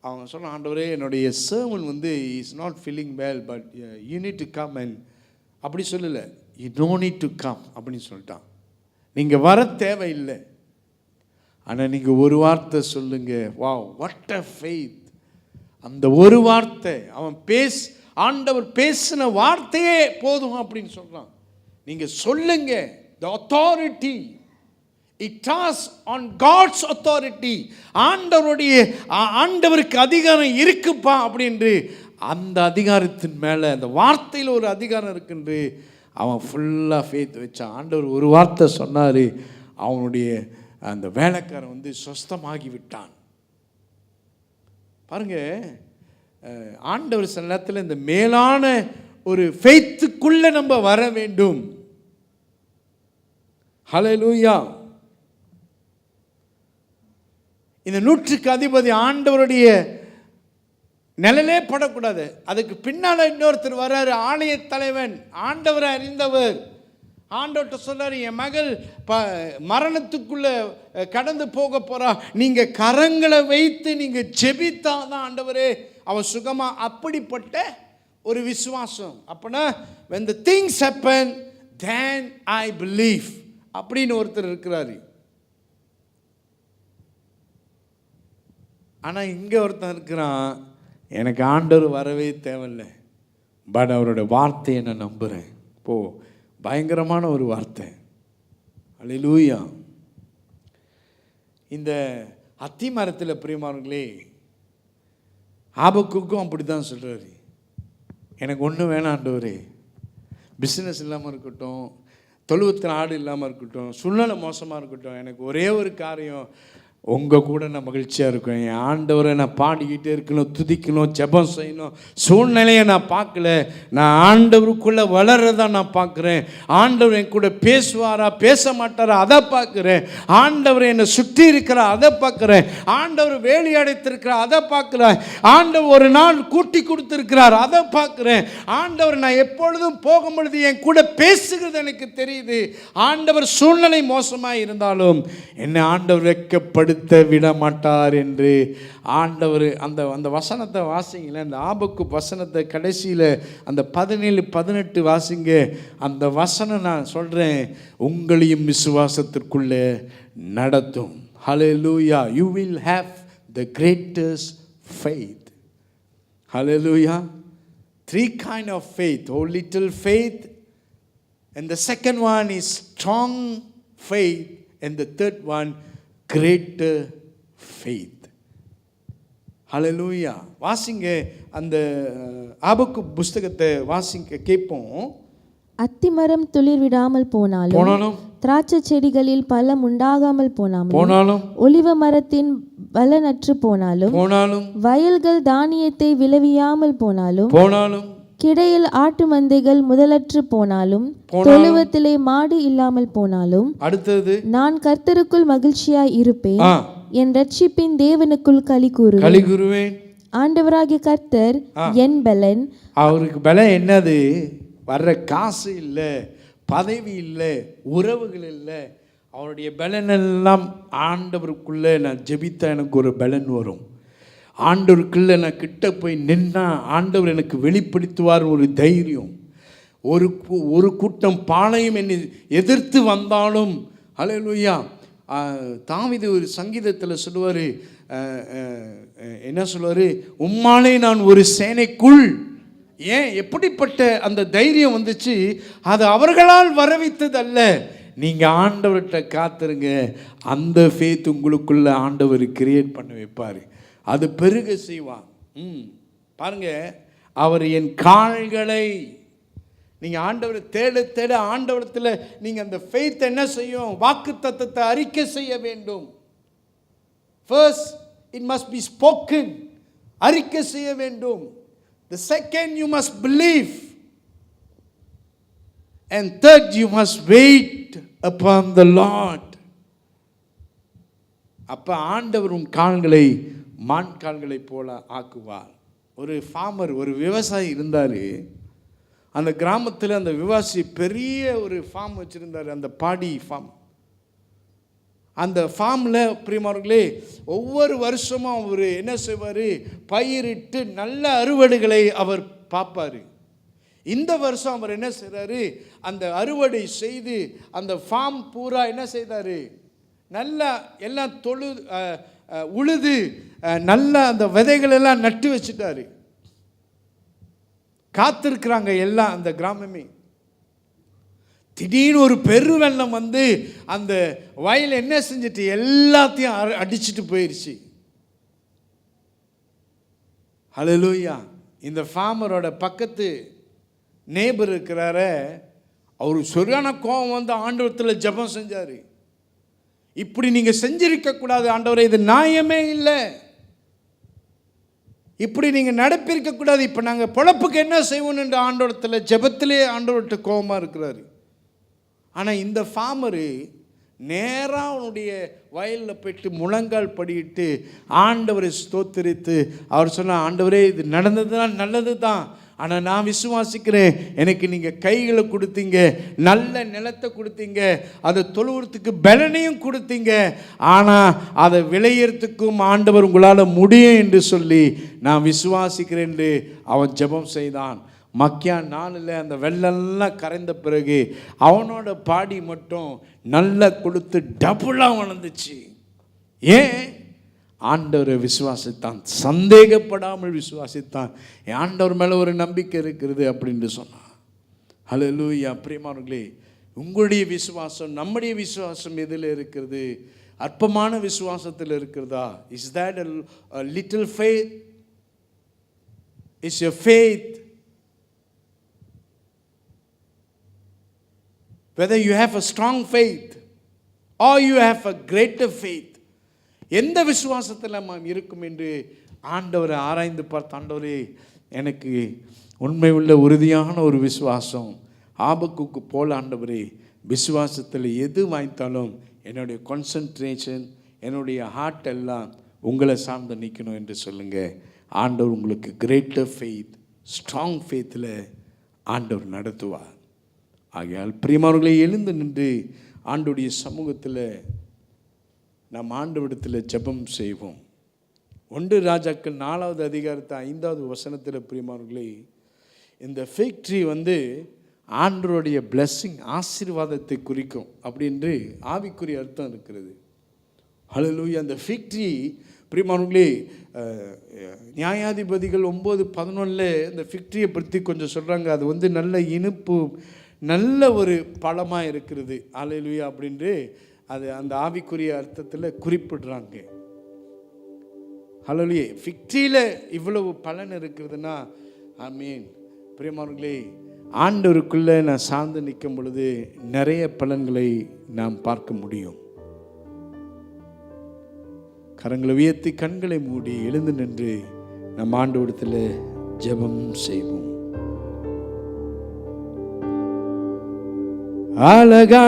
அவங்க சொல்கிறான், ஆண்டவரே என்னுடைய sermon is not feeling well, but you need to come. And அப்படி சொல்லலை, you no need to come அப்படின்னு சொல்லிட்டான். நீங்கள் வர தேவையில்லை, ஆனால் நீங்கள் ஒரு வார்த்தை சொல்லுங்க. Wow, what a faith! அந்த ஒரு வார்த்தை, அவன் ஆண்டவர் பேசின வார்த்தையே போதும் அப்படின்னு சொல்கிறான். நீங்கள் சொல்லுங்க. The authority, it was on God's authority. ஆண்டவருக்கு அதிகாரம் இருக்குப்பா அப்படின்று அந்த அதிகாரத்தின் மேலே, அந்த வார்த்தையில் ஒரு அதிகாரம் இருக்குன்று அவன் ஃபுல்லாக ஃபேத் வச்சான். ஆண்டவர் ஒரு வார்த்தை சொன்னார், அவனுடைய அந்த வேலைக்காரன் சொஸ்தமாகி விட்டான். பாருங்க, ஆண்டவர் சில நேரத்தில் இந்த மேலான ஒரு ஃபெய்த்துக்குள்ளே நம்ம வர வேண்டும். ஹல்லேலூயா. இந்த 100க்கு அதிபதி ஆண்டவருடைய நிழலே படக்கூடாது. அதுக்கு பின்னால் இன்னொருத்தர் வர்றாரு, ஆலய தலைவன், ஆண்டவரை அறிந்தவர். ஆண்டவர்கிட்ட சொல்றாரு, என் மகள் மரணத்துக்குள்ள கடந்து போக போறா, நீங்க கரங்களை வைத்து நீங்க ஜெபித்தாதான் ஆண்டவரே அவ சுகமா. அப்படிப்பட்ட ஒரு விசுவாசம். அப்பனா when the things happen then I believe அப்படின்னு ஒருத்தர் இருக்கிறாரு. ஆனால் இங்கே ஒருத்தன் இருக்கிறான், எனக்கு ஆண்டவர் வரவே தேவையில்லை, பட் அவரோட வார்த்தையை நான் நம்புகிறேன். போ, பயங்கரமான ஒரு வார்த்தை. அல்லேலூயா. இந்த அத்தி மரத்தில் பிரியமானவர்களே, ஆபக்குக்கும் அப்படி தான் சொல்கிறாரு, எனக்கு ஒன்றும் வேணாம் ஆண்டவரே, பிஸ்னஸ் இல்லாமல் இருக்கட்டும், தொழுவத்தில் ஆடு இல்லாமல் இருக்கட்டும், சூழ்நிலை மோசமாக இருக்கட்டும், எனக்கு ஒரே ஒரு காரியம், உங்கள் கூட நான் மகிழ்ச்சியாக இருக்கேன். என் ஆண்டவரை நான் பாடிக்கிட்டே இருக்கணும், துதிக்கணும், ஜெபம் செய்யணும். சூழ்நிலையை நான் பார்க்கல, நான் ஆண்டவருக்குள்ளே வளர்றதா நான் பார்க்குறேன். ஆண்டவர் என் கூட பேசுவாரா பேச மாட்டாரா அதை பார்க்குறேன். ஆண்டவர் என்னை சுற்றி இருக்கிறா அதை பார்க்குறேன். ஆண்டவர் வேலி அடைத்திருக்கிறார் அதை பார்க்குறேன். ஆண்டவர் ஒரு நாள் கூட்டி கொடுத்துருக்கிறார் அதை பார்க்குறேன். ஆண்டவர் நான் எப்பொழுதும் போகும் பொழுது என் கூட பேசுகிறது எனக்கு தெரியுது. ஆண்டவர் சூழ்நிலை மோசமாக இருந்தாலும் என்னை ஆண்டவர் வெட்கப்படு விட மாட்டார் என்று ஆண்டவர் அந்த வசனத்தை வாசிங்களேன். அந்த ஆபக்கு வசனத்தை கடைசியில் அந்த 17-18 வாசிங்க. அந்த வசனம் நான் சொல்கிறேன், உங்களையும் விசுவாசத்திற்குள்ளே நடத்தும். ஹல்லேலூயா. You will have the greatest faith. Hallelujah. 3 kind of faith. Oh, little faith, and the second one is strong faith, and the third one greater faith. Hallelujah. வாசிங்க அந்த ஆபக்கு புஸ்தகத்தை வாசிங்க கேட்போம். அத்திமரம் துளிர் விடாமல் போனாலும், திராட்சை செடிகளில் பழம் உண்டாகாமல் போனாலும், ஒலிவ மரத்தின் பலனற்று போனாலும், வயல்கள் தானியத்தை விளைவியாமல் போனாலும், கிடையில் ஆட்டு மந்தைகள் முதலற்று போனாலும், தொழுவத்திலே மாடு இல்லாமல் போனாலும், அடுத்தது, நான் கர்த்தருக்குள் மகிழ்ச்சியாய் இருப்பேன், என் ரட்சிப்பின் தேவனுக்குள் களி கூறுவேன். ஆண்டவராகிய கர்த்தர் என் பலன். அவருக்கு பலன் என்னது? வர்ற காசு இல்லை, பதவி இல்லை, உறவுகள் இல்லை. அவருடைய பலன் எல்லாம் ஆண்டவருக்குள்ளே நான் ஜெபித்தா எனக்கு ஒரு பலன் வரும். ஆண்டவருக்குள்ளே நான் கிட்ட போய் நின்னா ஆண்டவர் எனக்கு வெளிப்படுத்துவார் ஒரு தைரியம். ஒரு கூட்டம் பாளையம் என்னை எதிர்த்து வந்தாலும், ஹல்லேலூயா, தாவீது ஒரு சங்கீதத்தில் சொல்லுவார், என்ன சொல்லுவார், உம்மாலே நான் ஒரு சேனைக்குள். ஏன் எப்படிப்பட்ட அந்த தைரியம் வந்துச்சு? அது அவர்களால் வரவித்தது அல்ல, நீங்கள் ஆண்டவர்கிட்ட காத்துருங்க. அந்த ஃபேத் உங்களுக்குள்ள ஆண்டவர் கிரியேட் பண்ண வைப்பார், அது பெருக செய்வான். பாருங்க, அவர் என் கால்களை, நீங்கள் ஆண்டவரை தேட தேட ஆண்டவரத்தில் நீங்கள் அந்த ஃபெய்த் என்ன செய்யும்? வாக்கு தத்தத்தை அறிக்கை செய்ய வேண்டும். First it must be spoken, அறிக்கை செய்ய வேண்டும். The second, you must believe, and third, you must wait upon the Lord. அப்ப ஆண்டவர் உன் கால்களை மான் கால்களை போல ஆக்குவார். ஒரு ஃபார்மர், ஒரு விவசாயி இருந்தார். அந்த கிராமத்தில் அந்த விவசாயி பெரிய ஒரு ஃபார்ம் வச்சுருந்தார், அந்த பாடி ஃபார்ம். அந்த ஃபார்மில் பிரியமானவர்களே, ஒவ்வொரு வருஷமும் அவர் என்ன செய்வார்? பயிரிட்டு நல்ல அறுவடைகளை அவர் பார்ப்பார். இந்த வருஷம் அவர் என்ன செய்கிறாரு? அந்த அறுவடை செய்து அந்த ஃபார்ம் பூரா என்ன செய்தார்? நல்லா எல்லாம் உழுது நல்ல அந்த விதைகள் எல்லாம் நட்டு வச்சுட்டாரு. காத்திருக்கிறாங்க எல்லாம் அந்த கிராமமே. திடீர்னு ஒரு பெரு வெள்ளம் வந்து அந்த வயல் என்ன செஞ்சுட்டு எல்லாத்தையும் அடிச்சுட்டு போயிடுச்சு. ஹல்லேலூயா. இந்த ஃபார்மரோட பக்கத்து நேபர் இருக்கிறார, அவர் சரியான கோபம் வந்து ஆண்டவரத்தில் ஜெபம் செஞ்சார். இப்படி நீங்கள் செஞ்சிருக்க கூடாது ஆண்டவரே, இது நியாயமே இல்லை, இப்படி நீங்கள் நடப்பிருக்க கூடாது, இப்போ நாங்கள் பொழப்புக்கு என்ன செய்வோம் என்று ஆண்டவரத்தில் ஜெபத்திலே ஆண்டவர்கிட்ட கோபமாக இருக்கிறாரு. ஆனால் இந்த ஃபார்மரு நேராக அவனுடைய வயலில் போயிட்டு முழங்கால் படியிட்டு ஆண்டவரை ஸ்தோத்திரித்து அவர் சொன்னார், ஆண்டவரே இது நடந்ததுன்னா நல்லது தான், ஆனால் நான் விசுவாசிக்கிறேன், எனக்கு நீங்கள் கைகளை கொடுத்தீங்க, நல்ல நிலத்தை கொடுத்தீங்க, அதை தொழுவுறதுக்கு பலனையும் கொடுத்தீங்க, ஆனால் அதை விளையிறதுக்கும் ஆண்டவர் உங்களால் முடியும் என்று சொல்லி நான் விசுவாசிக்கிறேன் என்று அவன் ஜெபம் செய்தான். மக்கியா நாளில் அந்த வெள்ளெல்லாம் கரைந்த பிறகு அவனோட பாடி மட்டும் நல்லா கொடுத்து டபுளாக வளர்ந்துச்சு. ஏன்? ஆண்டவரை விசுவாசித்தான், சந்தேகப்படாமல் விசுவாசித்தான். ஆண்டவர் மேலே ஒரு நம்பிக்கை இருக்கிறது அப்படின்னு சொன்னான். ஹல்லேலூயா. பிரியமானவர்களே, உங்களுடைய விசுவாசம், நம்முடைய விசுவாசம் எதில் இருக்கிறது? அற்பமான விசுவாசத்தில் இருக்கிறதா? Is that a little faith? Is your faith, whether you have a strong faith or you have a greater faith, எந்த விசுவாசத்தில் நாம் இருக்கும் என்று ஆண்டவரை ஆராய்ந்து பார்த்து, ஆண்டவரே எனக்கு உண்மை உள்ள உறுதியான ஒரு விசுவாசம் ஆபக்குக்கு போல, ஆண்டவரே விசுவாசத்தில் எது வாய்த்தாலும் என்னுடைய கான்சன்ட்ரேஷன், என்னுடைய ஹார்ட் எல்லாம் உங்களை சார்ந்து நிற்கணும் என்று சொல்லுங்கள். ஆண்டவர் உங்களுக்கு கிரேட்டர் ஃபெய்த், ஸ்ட்ராங் ஃபெய்த்தில் ஆண்டவர் நடத்துவார். ஆகையால் பிரியமானவர்களை, எழுந்து நின்று ஆண்டவருடைய சமூகத்தில் நாம் ஆண்டவரிடத்தில் ஜெபம் செய்வோம். 1 ராஜாக்கள் 4வது அதிகாரத்தை 5வது வசனத்தில் பிரியமானவர்களே, இந்த ஃபிக் ட்ரீ ஆண்டவருடைய பிளெஸ்ஸிங், ஆசீர்வாதத்தை குறிக்கும் அப்படின்று ஆவிக்குரிய அர்த்தம் இருக்கிறது. ஹல்லேலூயா. அந்த ஃபிக் ட்ரீ பிரியமானவர்களே, நியாயாதிபதிகள் 9:11 இந்த ஃபிக் ட்ரீயை பற்றி கொஞ்சம் சொல்கிறாங்க. அது நல்ல இனிப்பு, நல்ல ஒரு பழமாக இருக்கிறது. ஹல்லேலூயா அப்படின்று அது அந்த ஆவிக்குரிய அர்த்தத்தில் குறிப்பிடுறாங்க. ஹல்லேலூயா. ஃபிக் ட்ரீயில் இவ்வளவு பலன் இருக்கிறதுனா, ஆமீன். பிரியமானவர்களே, ஆண்டவருக்குள்ளே நான் சார்ந்து நிற்கும் பொழுது நிறைய பலன்களை நாம் பார்க்க முடியும். கரங்களை உயர்த்தி கண்களை மூடி எழுந்து நின்று நம் ஆண்டவரிடத்தில் ஜெபம் செய்வோம். அழகான